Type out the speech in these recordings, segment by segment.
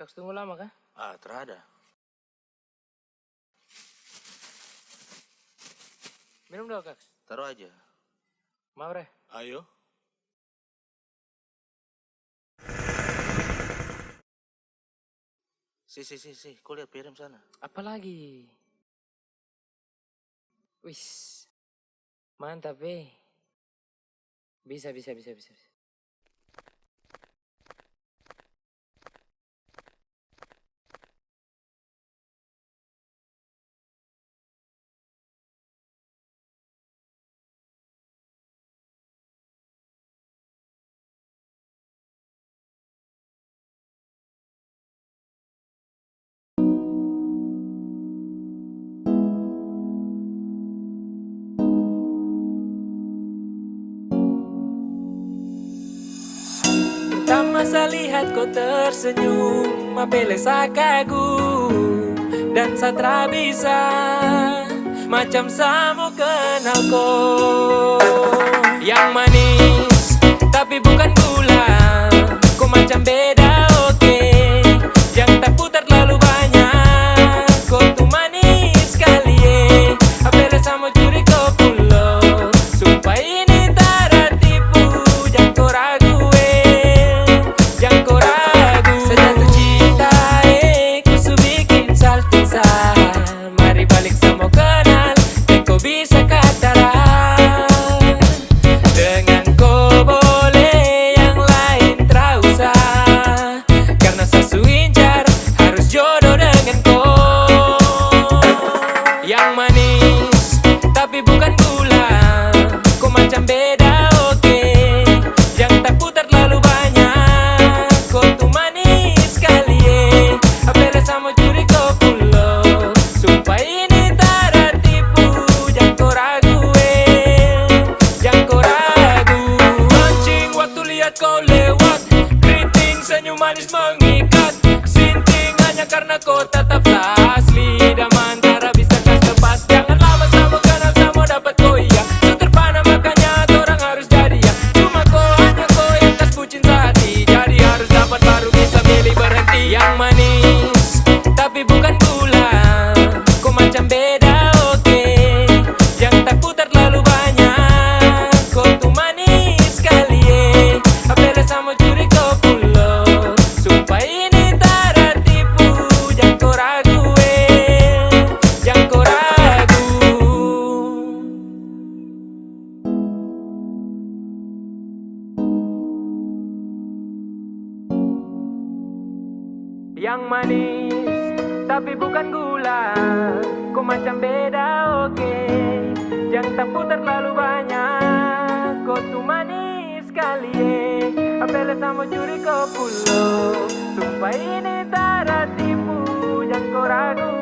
Harus tunggu lama kah? Terada. Minum dong, Kak. Taruh aja. Mau, Re? Ayo. Si, kau lihat piring sana. Apa lagi? Wis. Mantap, Bisa. Pertama saya lihat kau tersenyum, apele saya kagum dan saya bisa macam saya mau kenal kau. Yang manis tapi bukan gula, kau macam beda oke. Yang tak putar terlalu banyak, kau tuh manis sekali apele saya mau curi kau pulau. Sumpah ini tak tipu, jangan kau ragu jangan kau ragu. Sejatuh cinta ku su bikin saltisa. Mari balik sama kenal, dan kau bisa kataran. Dengan kau boleh yang lain tak usah, karena sasu incar harus jodoh dengan kau. Yang manis tapi bukan gula, kau macam beda oke. Yang tak putar terlalu banyak, kau tuh manis sekali apele sama curi kau pulau. Sumpah ini tak tipu, jangan kau ragu jangan kau ragu. Mancing waktu lihat kau lewat, keriting senyum manis mengikat. Sinting hanya karena kau tetap asli, dan antara bisa kas lepas. Jangan lama sama kenal sama dapat kau iya. Terpana makanya orang harus jadi ya. Cuma hanya kau yang kas bucin sehati, jadi harus dapat baru bisa milih berhenti. Yang manis tapi bukan gula, kau macam beda oke. Yang tak putar terlalu banyak, kau tuh manis sekali apele sama curi kau pulau. Sumpah ini tak tipu, jangan kau ragu jangan kau ragu. Yang manis tapi bukan gula, kau macam beda oke. Yang tak putar terlalu banyak, kau tuh manis sekali apele sama curi kau pulau. Sumpah ini tak tipu, jangan kau ragu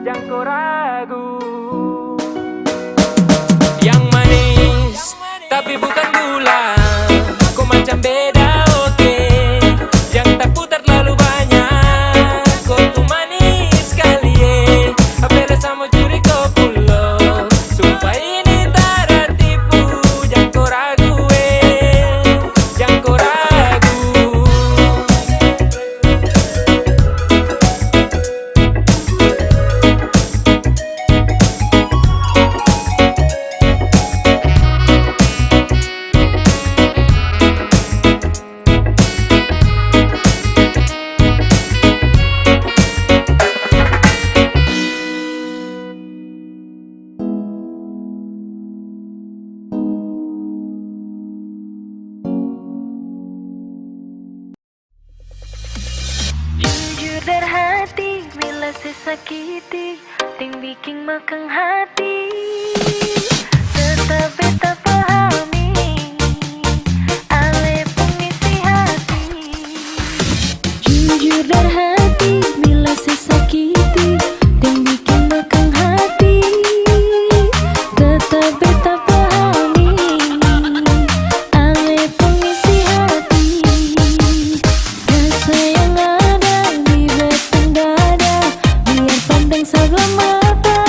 jangan kau ragu. Yang manis tapi bukan gula, kau macam beda oke. Yang tak putar terlalu banyak, kau tuh manis sekali apele sama curi kau pulau. Sumpah ini tak tipu, jangan kau ragu jangan kau ragu. Jujur dan hati, bila sesakiti, ting bikin makan hati. Tetap beta pahami, ale pengisi hati. Jujur dan hati, bila sesakiti, ting bikin makan hati. Tetap beta pahami, ale pengisi hati. Rasa yang ada di batang dada, biar pandang sebelah mata.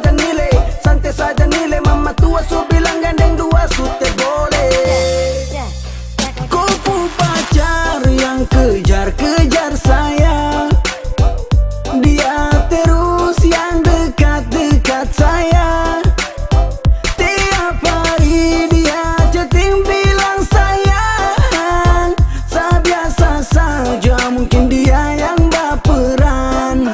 saja nilai, santai saja nilai. Mama tua su bilang gandeng dua su teh boleh. Kupu pacar yang kejar-kejar saya, dia terus yang dekat-dekat saya. Tiap hari dia chatting bilang sayang. Biasa saja mungkin dia yang baperan.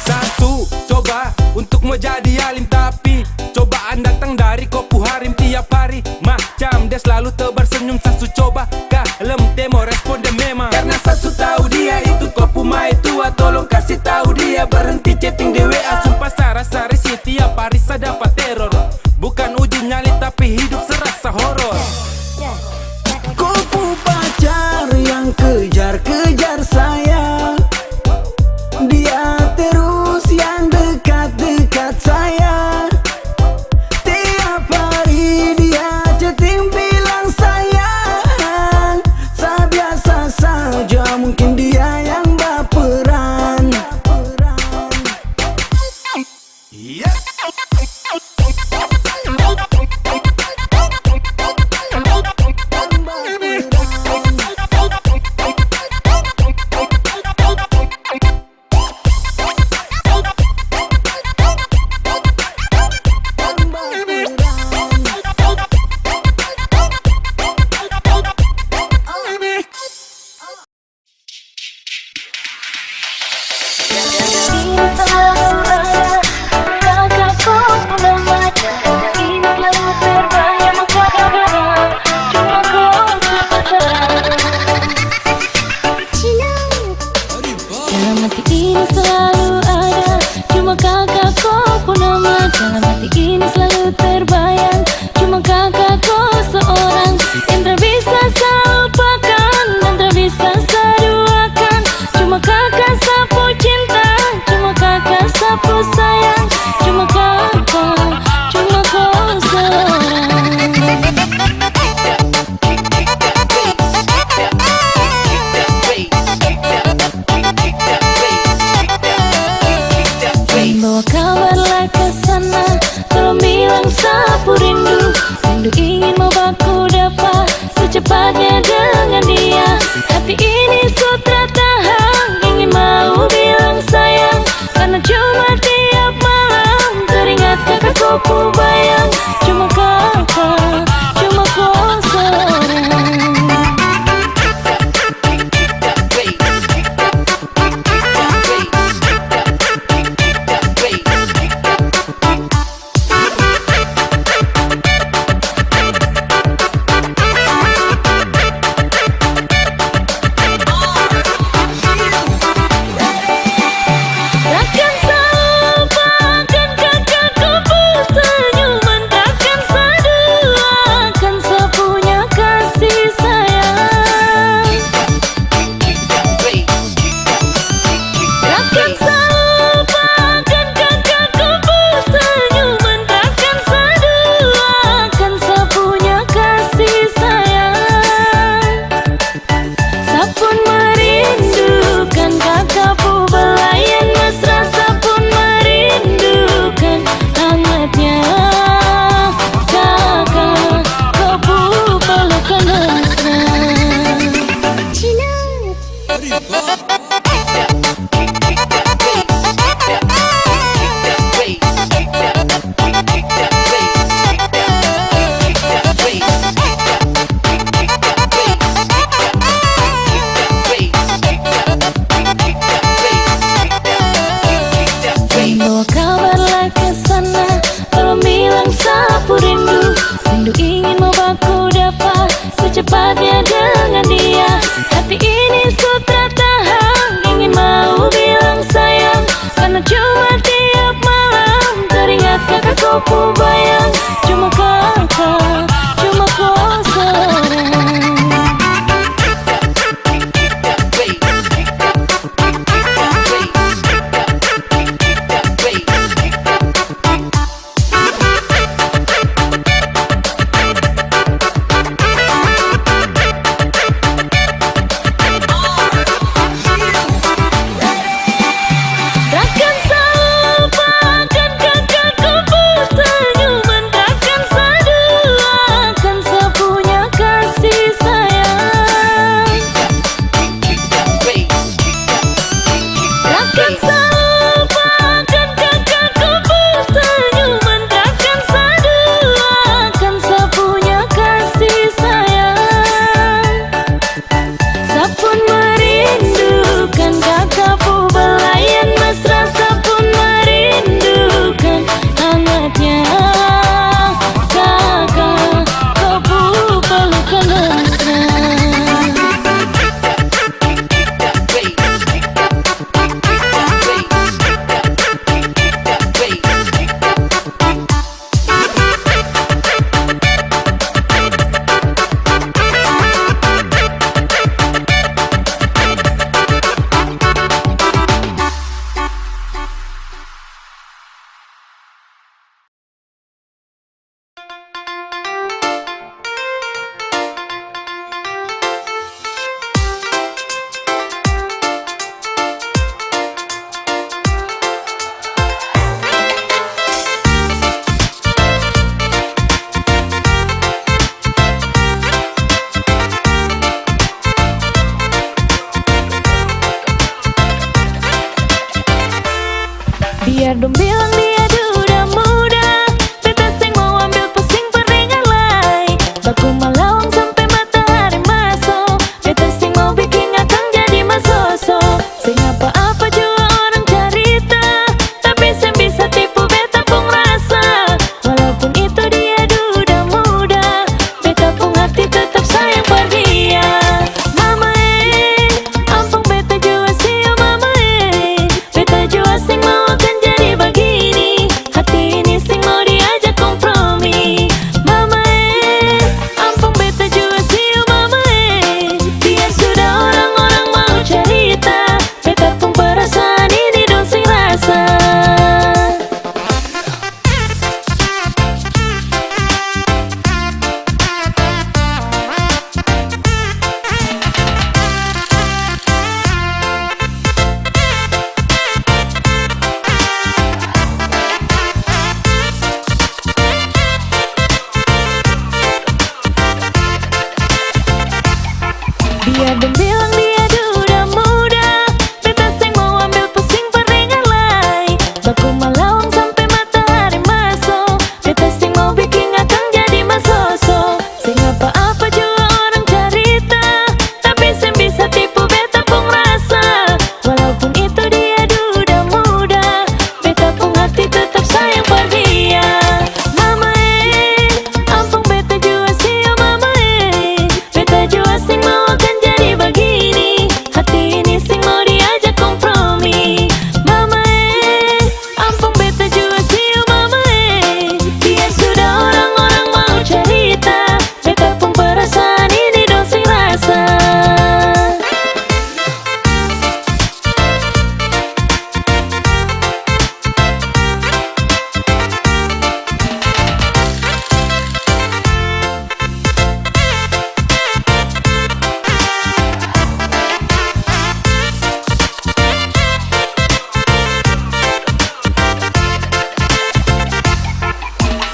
Satu, coba untuk mau jadi alim, tapi cobaan datang dari kopu harim tiap hari. Macam dia selalu tebar senyum, Sasu coba kalem demo respon dia memang. Karena Sasu tahu dia itu kopu mai tua, tolong kasih tahu dia berhenti chatting di WA. Sumpah saya risih tiap hari saya dapat teror. Bukan uji nyali tapi hidup serasa horor. Kupu pacar yang kejar-kejar saya, dia terus yang dekat-dekat saya. Tiap hari dia chatting bilang sayang. Biasa saja mungkin dia yang baperan. Biar dong bilang dia duda muda, beta seng mau ambil pusing peringan lai. Baku malawang sampai matahari masuk, beta seng mau bikin akang jadi masoso. Seng apa-apa juga orang cerita, tapi seng bisa tipu beta pung rasa. Walaupun itu dia duda muda, beta pung hati tetap sayang per dia. Mama ampun beta jua sih oh mama beta jua sing mau akan jadi begini. Hati ini sing mau diajak kompromi. Mama ampun beta jua sih oh mama biar sudah orang-orang mau cerita, beta pun perasaan ini dong sing rasa.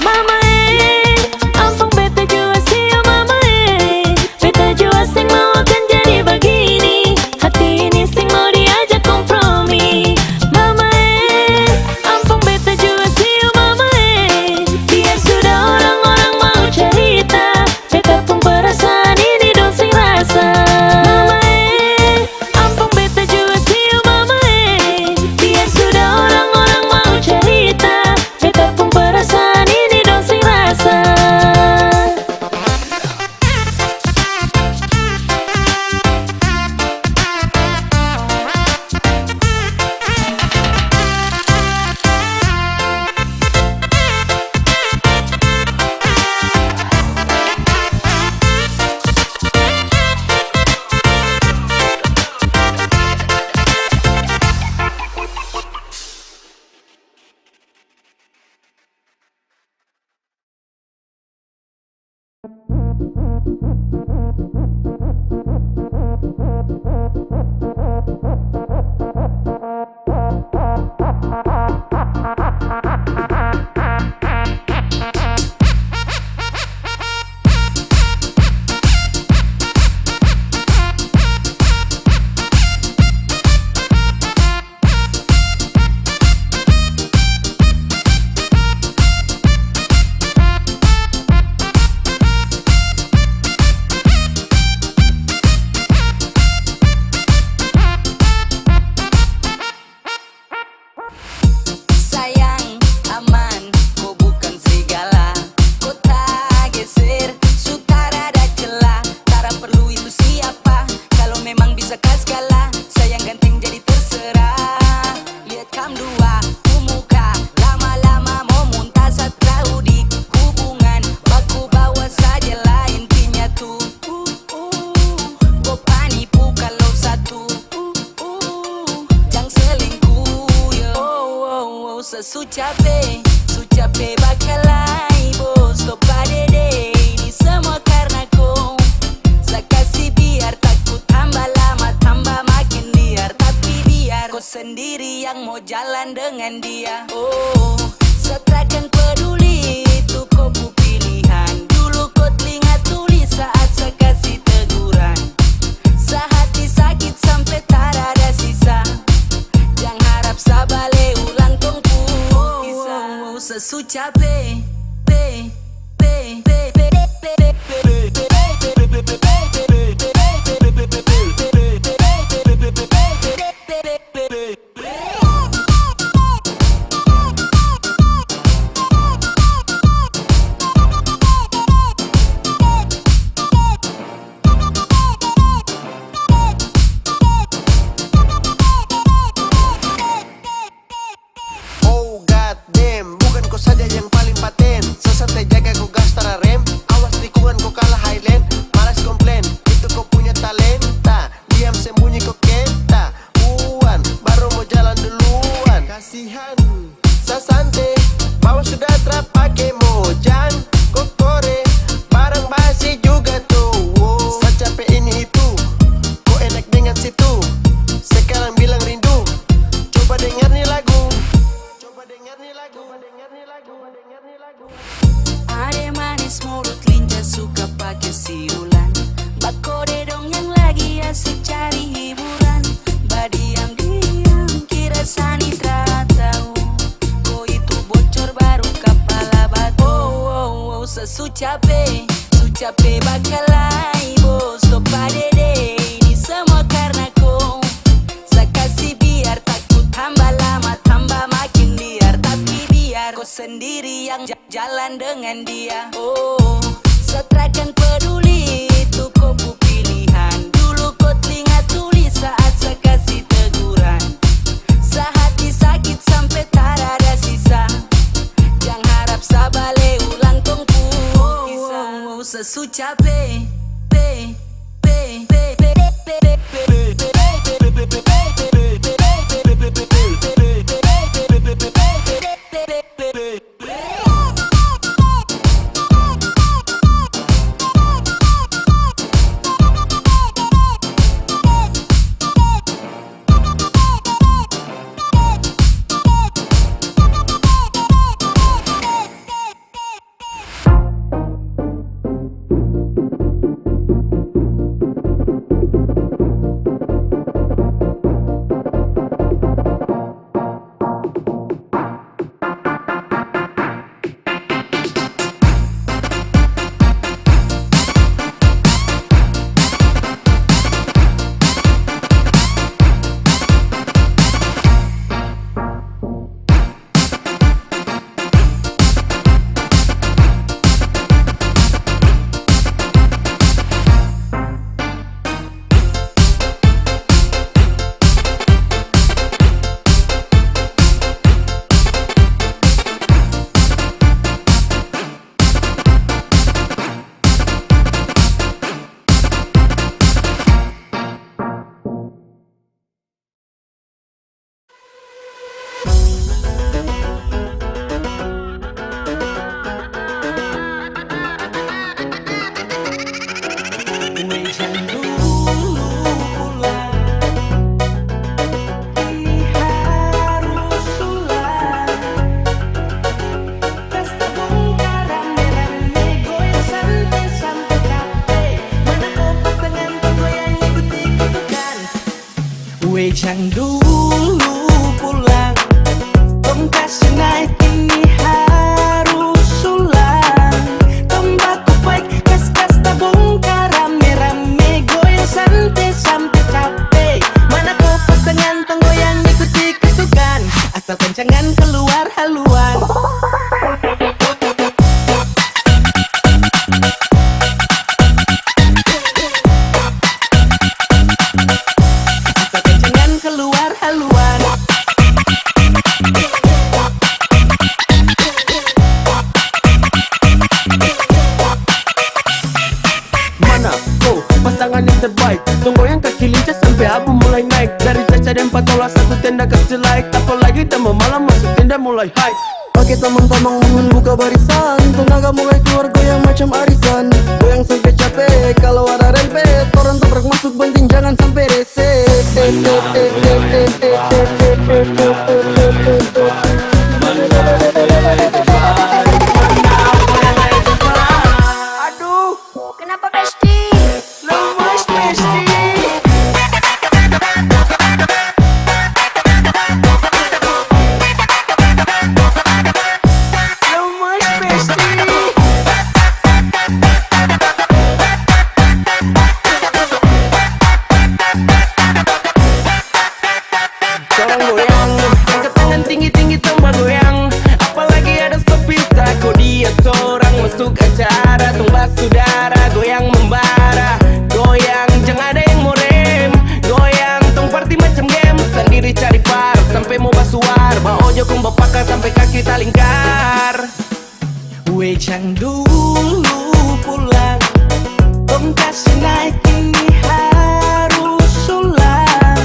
Mama ampun beta jua sih oh mama beta jua sing mau akan jadi begini. Hati ini sing mau diajak kompromi. Mama ampun beta jua sih oh mama biar sudah orang-orang mau cerita, beta pun perasaan ini dong sing rasa. Mama ampun beta jua sih oh mama biar sudah orang-orang mau cerita, beta pun perasaan ini dong sing rasa. Sayang, aman, kau bukan serigala. Kau tak geser, sutara ada celah. Tak perlu itu siapa, kalau memang bisa kas kalah. Sayang ganteng jadi terserah. Lihat kam dua, ku muka lama-lama mau muntah saat di hubungan. Baku bawa saja lah intinya tuh. Kau panipu kalau satu. Jangan selingkuh yo. Su capek bakalai bos. Kau pada deh, ini semua karena kau. Saya kasih biar takut tambah lama tambah makin liar. Tapi biar kau sendiri yang mau jalan dengan dia. Oh, setrakan peduli itu kau pu pilihan. Dulu kau telinga tulis saat saya kasih teguran. Sehati sakit sampai tak ada sisa. Jangan harap sabale ulang tongku kisah. Sesu capek Oh god damn, bukan kau saja yang paling patah su capek bakalai bos topa dede. Ini semua karena kau. Saya kasih biar takut tambah lama tambah makin liar. Tapi biar kau sendiri yang jalan dengan dia. Oh, setrakan peduli itu kau pu pilihan. Dulu kau telinga tulis saat saya kasih teguran. Sehati sakit sampai tak ada sisa. Jangan harap sabale ulang tongku kisah. Sesu capek Yang dulu pulang, tong kasih naik ini harus ulang. Tombak fight, kas-kas tabung rame-rame goyang santai sampai capek. Mana kau pasangan tenggoyang ikuti ketukan, asal kencangan keluar haluan. Terbaik, tunggu yang kaki lincah sampai abu mulai naik. Dari caca dan patola satu tenda kasih like. Apalagi tambah malam masuk tenda mulai high. Pakai teman-teman membuka barisan, tenaga mulai keluar goyang macam arisan. Goyang sampai capek, kalau ada rempet orang tabrak masuk banting jangan sampai rese. Aduh, Kenapa Besti? lemas Besti. Lemas Besti. Seorang goyang, angkat tangan tinggi-tinggi tambah goyang. Apalagi ada sepisa, kau dia seorang masuk acara. Tumbas saudara, goyang membara. Goyang, jangan ada yang mau rem. Goyang, tong party macam game. Sendiri cari par, sampai mau basuar. Ba ojo kong bapaka sampai kaki talingkar. Yang dulu pulang, tong kasih naik ini harus ulang.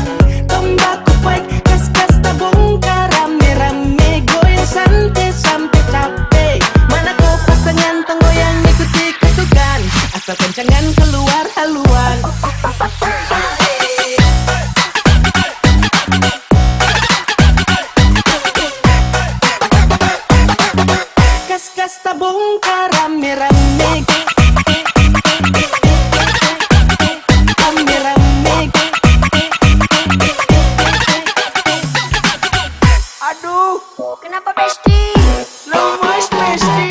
Tombak fight, kas-kas tabung rame-rame goyang santai sampai capek. Mana kau pasangan tenggoyang ikuti ketukan, asal kencangan keluar haluan. Kas-kas tabung rame-rame rame-rame. Aduh, Kenapa Besti? lemas Besti.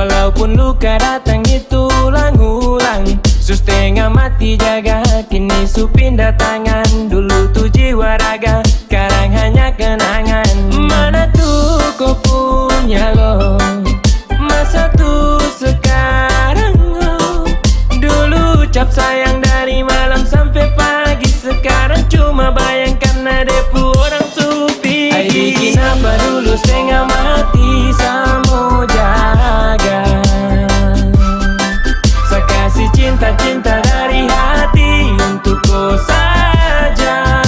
Walaupun luka datang itu ulang-ulang, su setengah mati jaga, kini su pindah tangan. Dulu tuh jiwa raga, sekarang hanya kenangan. Mana tuh kau punya lo, masa tuh sekarang lo. Dulu ucap sayang dari malam sampai pagi, sekarang cuma bayangkan ada orang supi. Ay bikin apa dulu setengah mati, samo jaga. Saya kasih cinta-cinta dari hati untuk kau saja.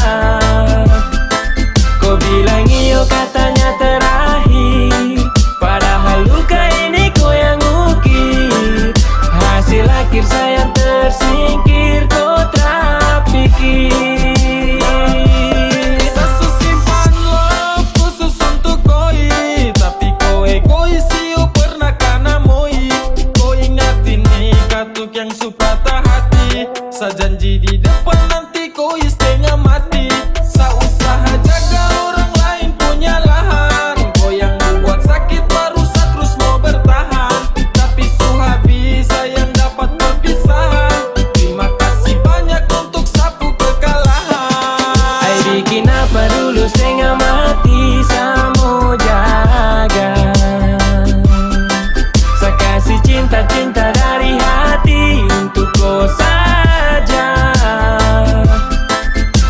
Kau bilang iyo katanya terakhir, padahal luka ini kau yang ukir. Hasil akhir sayang tersingkir, kau tak pikir. Sasu simpan love khusus untuk koi, tapi kau egois iyo pernah kana moi. Kau ingat ini katuk yang supatah hati, sa janji di depan nanti kau setengah mati. Sa usaha jaga orang lain punya lahan, kau yang buat sakit baru sa terus mau bertahan. Tapi su habis sayang dapat perpisahan, terima kasih banyak untuk sapu kekalahan. Ay bikin apa dulu setengah mati, samo jaga. Saya kasih cinta-cinta dari hati untuk kau saja.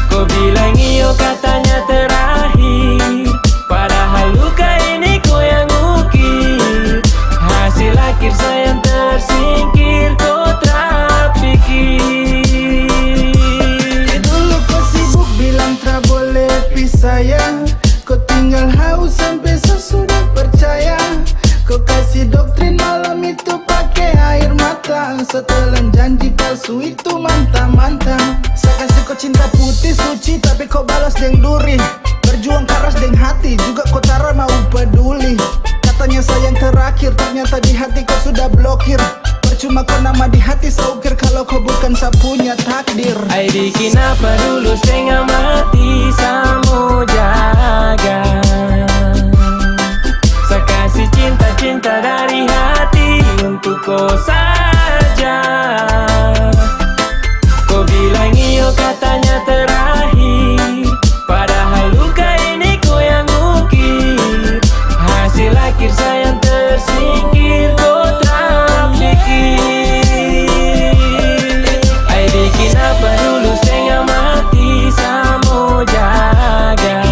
Kau bilang iyo katanya terakhir, padahal luka ini kau yang ukir. Hasil akhir sayang tersingkir, kau tak pikir. Dulu kau sibuk bilang tak boleh pisah ya, kau tinggal haus sampai sesudah percaya. Kau kasih doktrin malam itu pakai air mata, setelan janji palsu itu mantap-mantap. Saya kasih kau cinta putih suci, tapi kau balas deng duri. Berjuang keras deng hati, juga kau cara mau peduli. Katanya sayang terakhir, ternyata di hati kau sudah blokir. Percuma kau nama di hati saukir, kalau kau bukan sa punya takdir. Ay bikin apa dulu setengah mati, samo jaga. Saya kasih cinta-cinta dari hati untuk kau saja. Kau bilang iyo katanya terakhir, padahal luka ini kau yang ukir. Hasil akhir sayang tersingkir, kau tak pikir. Ay bikin apa dulu setengah mati, samo jaga.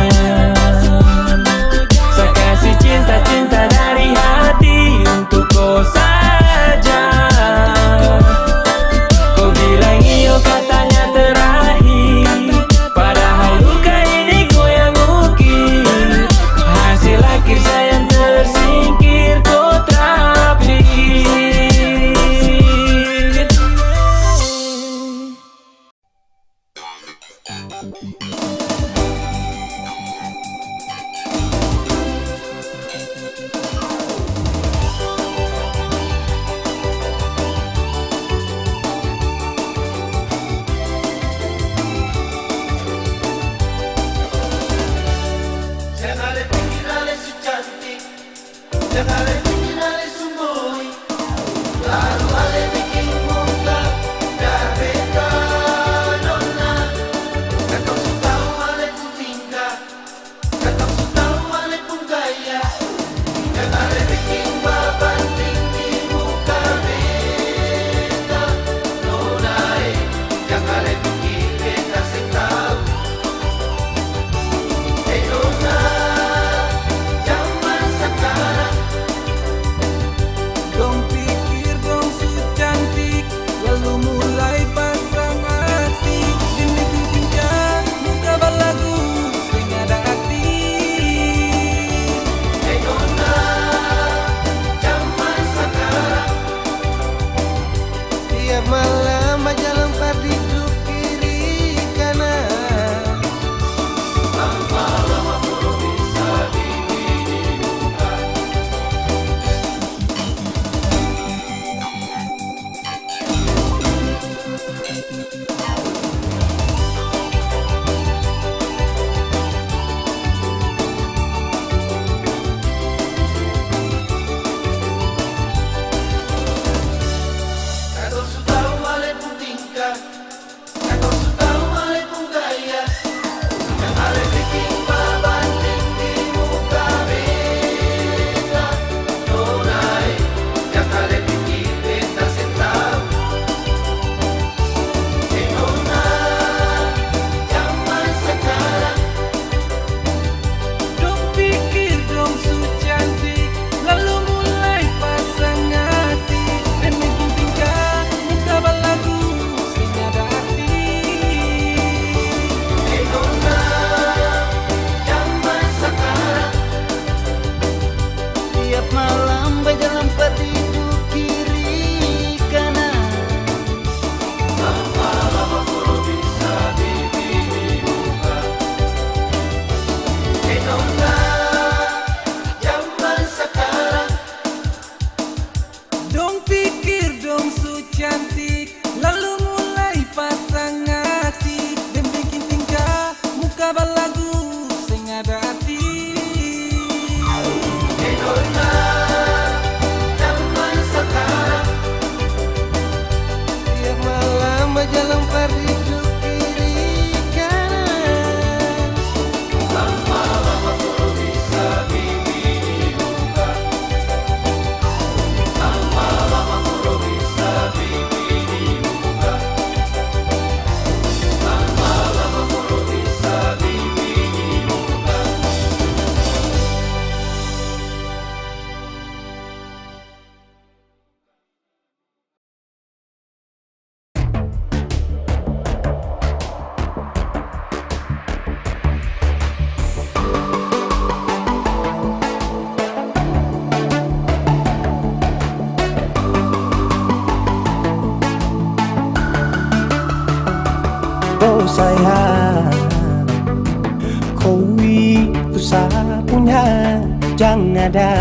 jangan ada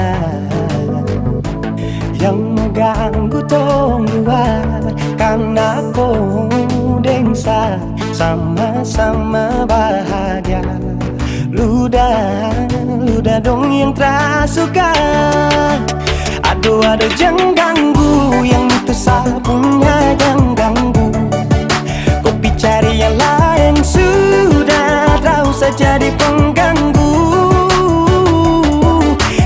yang mengganggu tong dua, karena kau dengsa sama-sama bahagia. Luda dong yang tersuka. Aduh jangan ganggu, yang itu sapunya jangan ganggu. Kopi cari yang lain sudah, tak usah jadi pengganggu.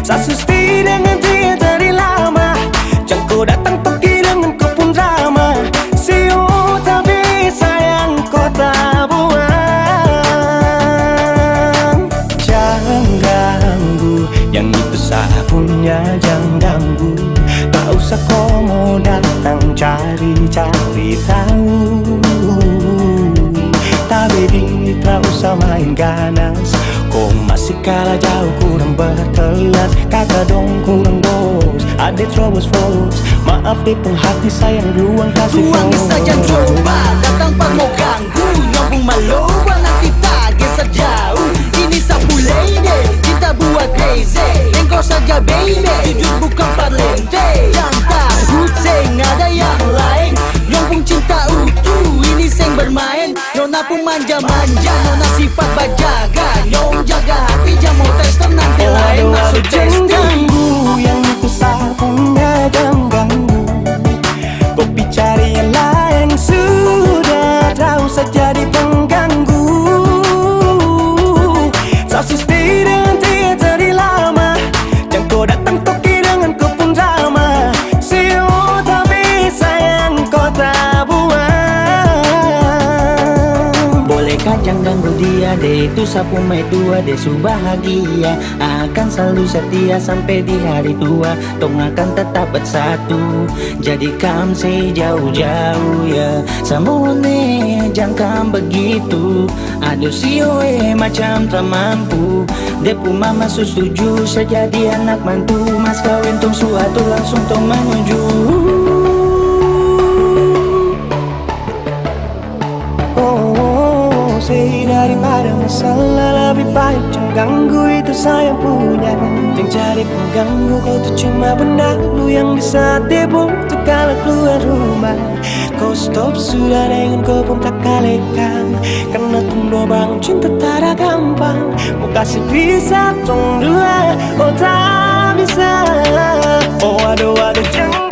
Sasusti dengan dia dari lama, jangan kau datang pergi dengan kau pun drama. Siu tapi sayang kau tak buang. Jangan ganggu, yang itu sapunya jangan ganggu. Tak usah kau mau datang cari-cari tahu. Tak baby, tak usah main ganas. Kau masih kalah jauh, kurang berkelas. Kata dong kurang bos, ada terobos fos. Maaf di hati sayang ruang kasih Tuangi saja coba, datang pak mau ganggu. Nyambung maloba nanti tak geser jauh. Ini sapu lady, cinta buat crazy. Engkau saja baby, jujur bukan parlente. Yang takut seng ada yang lain. Nyambung cinta utuh, ini seng bermain. Nona pun manja-manja, nona sifat bajaga. Nyong jaga hati, jamu tester nanti lain masuk jangan testing. ganggu, yang itu sapunya jangan ganggu. Kopi cari yang lain sudah, tak usah jadi pengganggu. Sasusti dengan dia dari lama, jangan kau datang toki dengan kau pun drama. Siu tapi sayang kau tak buang. Bolehkah jangan ganggu dia deh, itu sapu mai tua deh su bahagia. Akan selalu setia sampai di hari tua. Tong akan tetap bersatu, jadikan sejauh-jauh ya. Samone jangan begitu. Aduh sioe macam tak mampu. Depu mama setuju sejadi anak mantu. Mas kawin tong suatu langsung tong menuju. Daripada masalah lebih baik jangan ganggu, itu saya punya. Yang cari pengganggu kau tuh cuma benar. Lu yang bisa debuk tuh kalau keluar rumah. Kau stop sudah dengan kau pun tak kalekan. Karena tunggu bangun cinta tak ada gampang. Mau kasih bisa tong dua, oh tak bisa. Oh aduh jangan